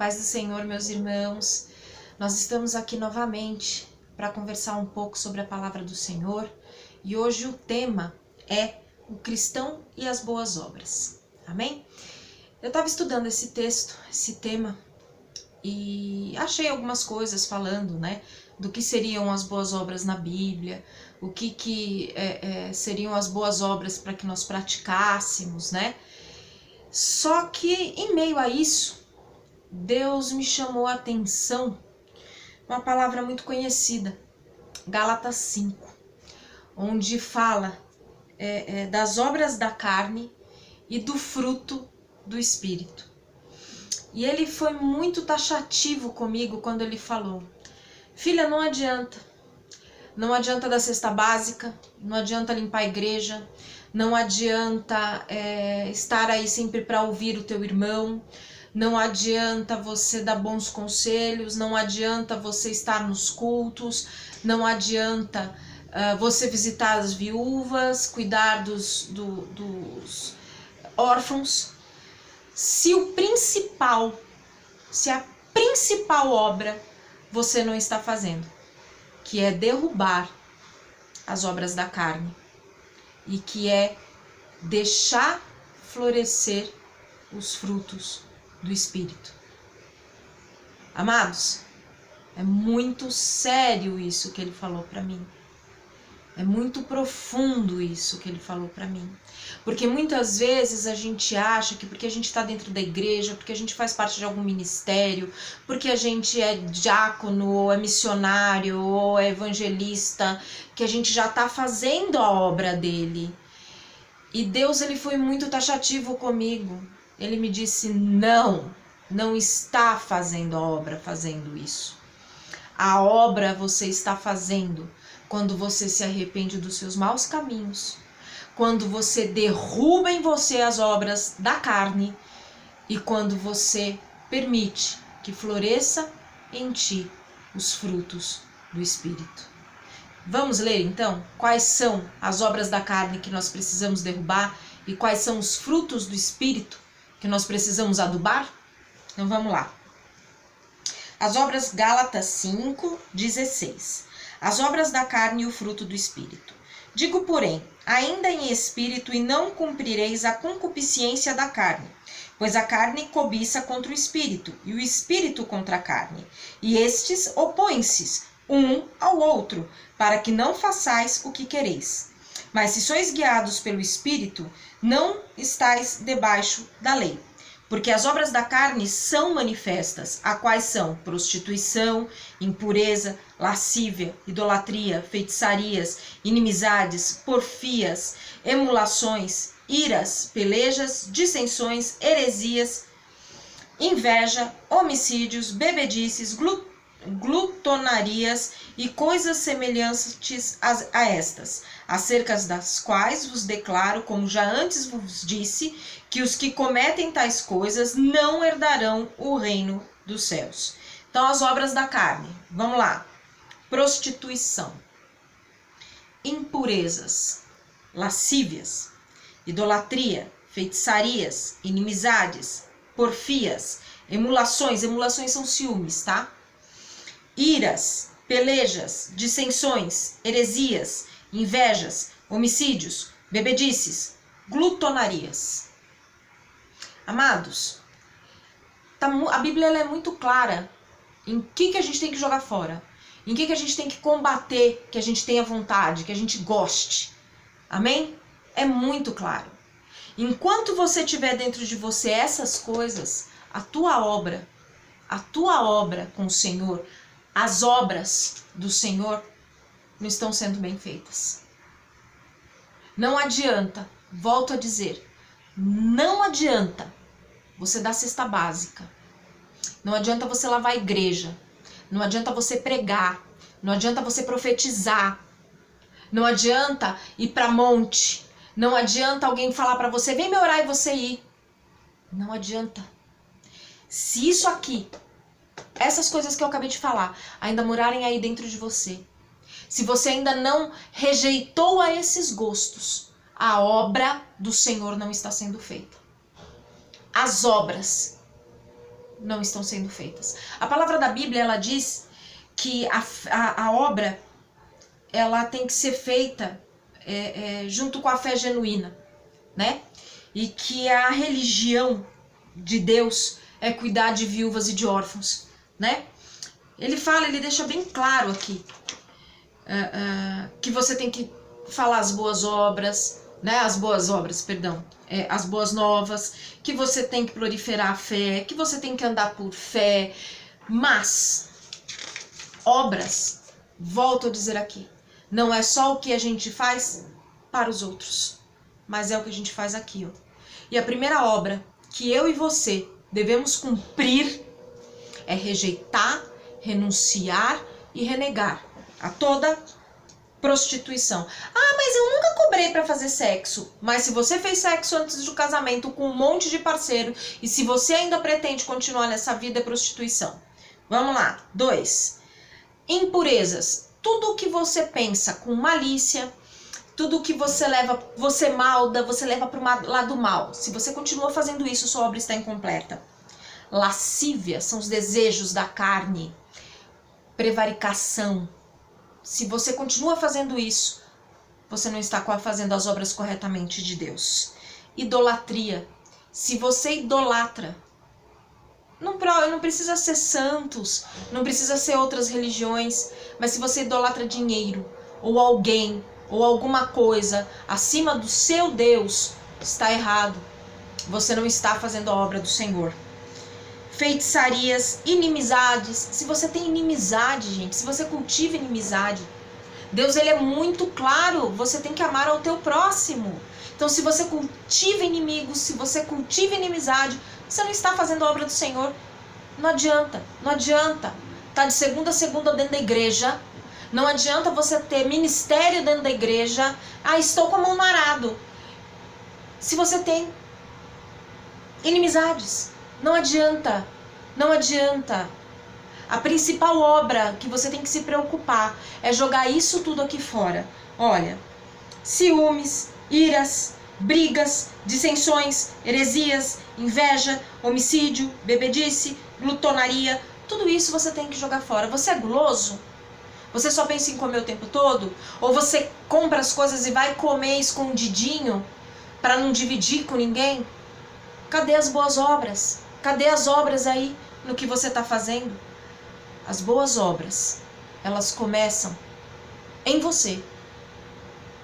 Paz do Senhor, meus irmãos. Nós estamos aqui novamente para conversar um pouco sobre a palavra do Senhor e hoje o tema é o cristão e as boas obras. Amém? Eu estava estudando esse texto, esse tema, e achei algumas coisas falando, do que seriam as boas obras na Bíblia, o que seriam as boas obras para que nós praticássemos, Só que em meio a isso, Deus me chamou a atenção uma palavra muito conhecida, Gálatas 5, onde fala das obras da carne e do fruto do Espírito. E ele foi muito taxativo comigo quando ele falou: filha, não adianta dar cesta básica, não adianta limpar a igreja, não adianta estar aí sempre para ouvir o teu irmão, não adianta você dar bons conselhos, não adianta você estar nos cultos, não adianta você visitar as viúvas, cuidar dos órfãos, se a principal obra você não está fazendo, que é derrubar as obras da carne e que é deixar florescer os frutos do Espírito. Amados, é muito sério isso que ele falou para mim. É muito profundo isso que ele falou para mim. Porque muitas vezes a gente acha que porque a gente está dentro da igreja, porque a gente faz parte de algum ministério, porque a gente é diácono, ou é missionário, ou é evangelista, que a gente já está fazendo a obra dele. E Deus, ele foi muito taxativo comigo. Ele me disse: não está fazendo a obra fazendo isso. A obra você está fazendo quando você se arrepende dos seus maus caminhos, quando você derruba em você as obras da carne e quando você permite que floresça em ti os frutos do Espírito. Vamos ler então quais são as obras da carne que nós precisamos derrubar e quais são os frutos do Espírito que nós precisamos adubar? Então vamos lá. As obras, Gálatas 5:16. As obras da carne e o fruto do Espírito. Digo, porém, ainda em espírito, e não cumprireis a concupiscência da carne, pois a carne cobiça contra o Espírito, e o Espírito contra a carne, e estes opõem-se um ao outro, para que não façais o que quereis. Mas se sois guiados pelo Espírito, não estáis debaixo da lei. Porque as obras da carne são manifestas, a quais são prostituição, impureza, lascívia, idolatria, feitiçarias, inimizades, porfias, emulações, iras, pelejas, dissensões, heresias, inveja, homicídios, bebedices, glutonarias e coisas semelhantes a estas, acerca das quais vos declaro, como já antes vos disse, que os que cometem tais coisas não herdarão o reino dos céus. Então, as obras da carne, vamos lá: prostituição, impurezas, lascívias, idolatria, feitiçarias, inimizades, porfias, emulações são ciúmes, tá? Iras, pelejas, dissensões, heresias, invejas, homicídios, bebedices, glutonarias. Amados, a Bíblia ela é muito clara em que a gente tem que jogar fora, em que a gente tem que combater, que a gente tenha vontade, que a gente goste. Amém? É muito claro. Enquanto você tiver dentro de você essas coisas, a tua obra com o Senhor, as obras do Senhor não estão sendo bem feitas. Não adianta, volto a dizer, não adianta você dar cesta básica, não adianta você lavar a igreja, não adianta você pregar, não adianta você profetizar, não adianta ir para monte, não adianta alguém falar para você: vem me orar, e você ir. Não adianta. Se isso aqui, essas coisas que eu acabei de falar, ainda morarem aí dentro de você, se você ainda não rejeitou a esses gostos, a obra do Senhor não está sendo feita. As obras não estão sendo feitas. A palavra da Bíblia, ela diz que a obra, ela tem que ser feita junto com a fé genuína, né? E que a religião de Deus é cuidar de viúvas e de órfãos, né? Ele deixa bem claro aqui que você tem que falar as boas obras, né? As boas novas, que você tem que proliferar a fé, que você tem que andar por fé, mas obras, volto a dizer aqui, não é só o que a gente faz para os outros, mas é o que a gente faz aqui, ó. E a primeira obra que eu e você devemos cumprir é rejeitar, renunciar e renegar a toda prostituição. Ah, mas eu nunca cobrei para fazer sexo. Mas se você fez sexo antes do casamento com um monte de parceiro e se você ainda pretende continuar nessa vida, é prostituição. Vamos lá. 2. Impurezas. Tudo que você pensa com malícia, tudo que você leva, você malda, você leva para o lado mal. Se você continua fazendo isso, sua obra está incompleta. Lascívia são os desejos da carne. Prevaricação. Se você continua fazendo isso, você não está fazendo as obras corretamente de Deus. Idolatria. Se você idolatra, não precisa ser santos, não precisa ser outras religiões, mas se você idolatra dinheiro, ou alguém, ou alguma coisa acima do seu Deus, está errado. Você não está fazendo a obra do Senhor. Feitiçarias, inimizades. Se você tem inimizade, gente, se você cultiva inimizade, Deus, ele é muito claro, você tem que amar ao teu próximo. Então, se você cultiva inimigos, se você cultiva inimizade, você não está fazendo a obra do Senhor. Não adianta, não adianta. Tá de segunda a segunda dentro da igreja. Não adianta você ter ministério dentro da igreja. Ah, estou com a mão no arado. Se você tem inimizades, não adianta, não adianta. A principal obra que você tem que se preocupar é jogar isso tudo aqui fora. Olha, ciúmes, iras, brigas, dissensões, heresias, inveja, homicídio, bebedice, glutonaria, tudo isso você tem que jogar fora. Você é guloso? Você só pensa em comer o tempo todo? Ou você compra as coisas e vai comer escondidinho para não dividir com ninguém? Cadê as boas obras? Cadê as obras aí no que você está fazendo? As boas obras, elas começam em você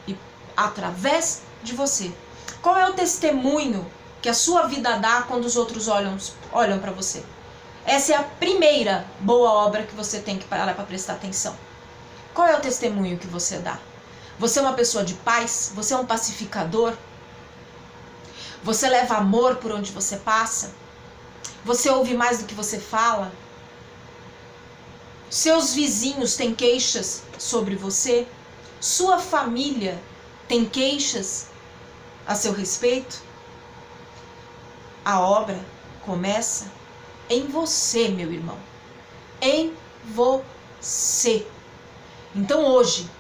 e através de você. Qual é o testemunho que a sua vida dá quando os outros olham para você? Essa é a primeira boa obra que você tem que parar para prestar atenção. Qual é o testemunho que você dá? Você é uma pessoa de paz? Você é um pacificador? Você leva amor por onde você passa? Você ouve mais do que você fala? Seus vizinhos têm queixas sobre você? Sua família tem queixas a seu respeito? A obra começa em você, meu irmão. Em você. Então hoje,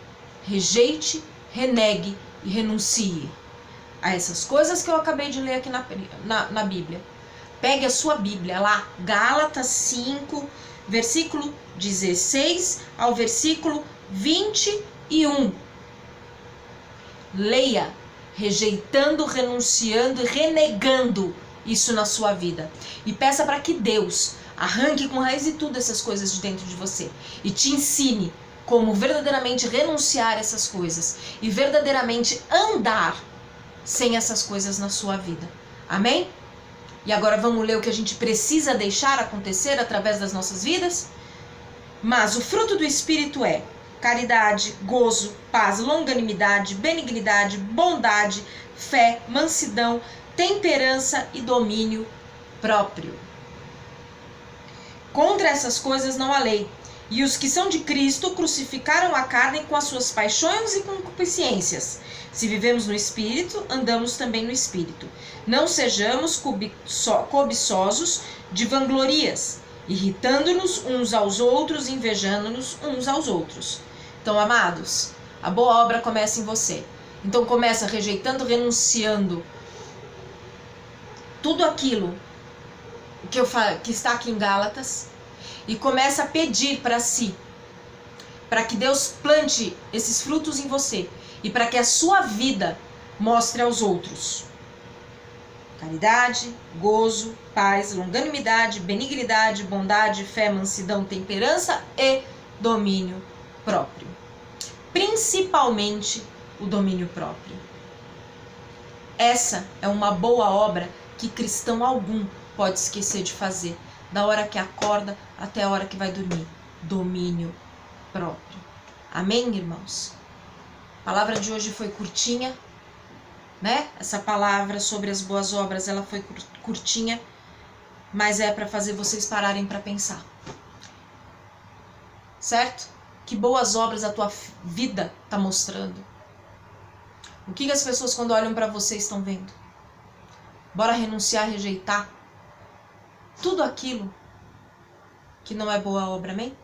rejeite, renegue e renuncie a essas coisas que eu acabei de ler aqui na Bíblia. Pegue a sua Bíblia lá, Gálatas 5, versículo 16 ao versículo 21. Leia, rejeitando, renunciando e renegando isso na sua vida. E peça para que Deus arranque com raiz e tudo essas coisas de dentro de você e te ensine como verdadeiramente renunciar a essas coisas e verdadeiramente andar sem essas coisas na sua vida. Amém? E agora vamos ler o que a gente precisa deixar acontecer através das nossas vidas? Mas o fruto do Espírito é caridade, gozo, paz, longanimidade, benignidade, bondade, fé, mansidão, temperança e domínio próprio. Contra essas coisas não há lei. E os que são de Cristo crucificaram a carne com as suas paixões e concupiscências. Se vivemos no Espírito, andamos também no Espírito. Não sejamos cobiçosos de vanglorias, irritando-nos uns aos outros, invejando-nos uns aos outros. Então, amados, a boa obra começa em você. Então começa rejeitando, renunciando tudo aquilo que está aqui em Gálatas, e começa a pedir para si, para que Deus plante esses frutos em você e para que a sua vida mostre aos outros caridade, gozo, paz, longanimidade, benignidade, bondade, fé, mansidão, temperança e domínio próprio. Principalmente o domínio próprio. Essa é uma boa obra que cristão algum pode esquecer de fazer, da hora que acorda até a hora que vai dormir. Domínio próprio. Amém, irmãos? A palavra de hoje foi curtinha, né? Essa palavra sobre as boas obras, ela foi curtinha, mas é para fazer vocês pararem para pensar. Certo? Que boas obras a tua vida está mostrando? O que as pessoas quando olham para você estão vendo? Bora renunciar, rejeitar tudo aquilo que não é boa obra, amém?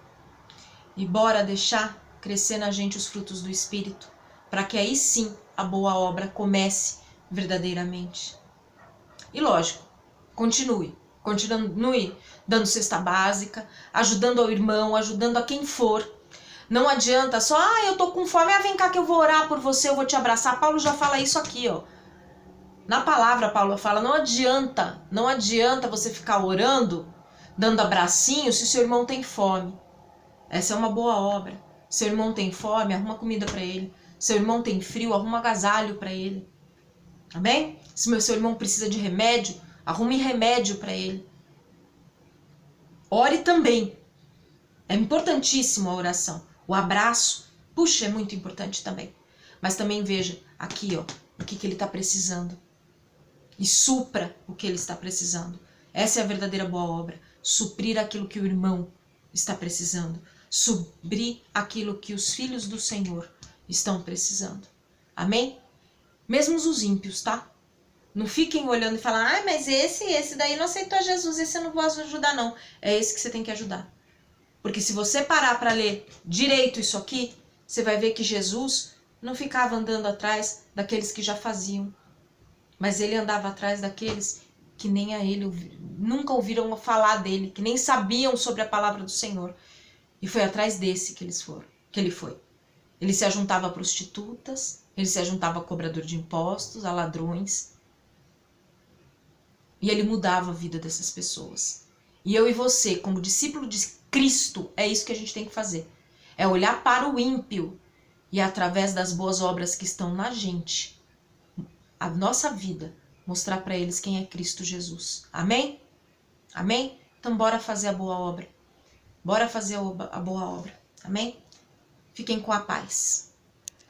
E bora deixar crescer na gente os frutos do Espírito, para que aí sim a boa obra comece verdadeiramente. E lógico, continue dando cesta básica, ajudando ao irmão, ajudando a quem for. Não adianta só, eu tô com fome, vem cá que eu vou orar por você, eu vou te abraçar. Paulo já fala isso aqui, ó. Na palavra, Paulo fala, não adianta você ficar orando, dando abracinho, se seu irmão tem fome. Essa é uma boa obra. Seu irmão tem fome, arruma comida para ele. Seu irmão tem frio, arruma agasalho para ele. Amém? Se seu irmão precisa de remédio, arrume remédio para ele. Ore também. É importantíssimo a oração. O abraço, puxa, é muito importante também. Mas também veja aqui, ó, o que ele está precisando. E supra o que ele está precisando. Essa é a verdadeira boa obra. Suprir aquilo que o irmão está precisando. Suprir aquilo que os filhos do Senhor estão precisando. Amém? Mesmo os ímpios, tá? Não fiquem olhando e falando, mas esse daí não aceitou Jesus, esse eu não vou ajudar não. É esse que você tem que ajudar. Porque se você parar para ler direito isso aqui, você vai ver que Jesus não ficava andando atrás daqueles que já faziam. Mas ele andava atrás daqueles que nem a ele nunca ouviram falar dele, que nem sabiam sobre a palavra do Senhor. E foi atrás desse que ele foi. Ele se ajuntava a prostitutas, ele se ajuntava a cobrador de impostos, a ladrões. E ele mudava a vida dessas pessoas. E eu e você, como discípulo de Cristo, é isso que a gente tem que fazer. É olhar para o ímpio e através das boas obras que estão na gente, a nossa vida, mostrar para eles quem é Cristo Jesus. Amém? Amém? Então bora fazer a boa obra. Bora fazer a boa obra. Amém? Fiquem com a paz.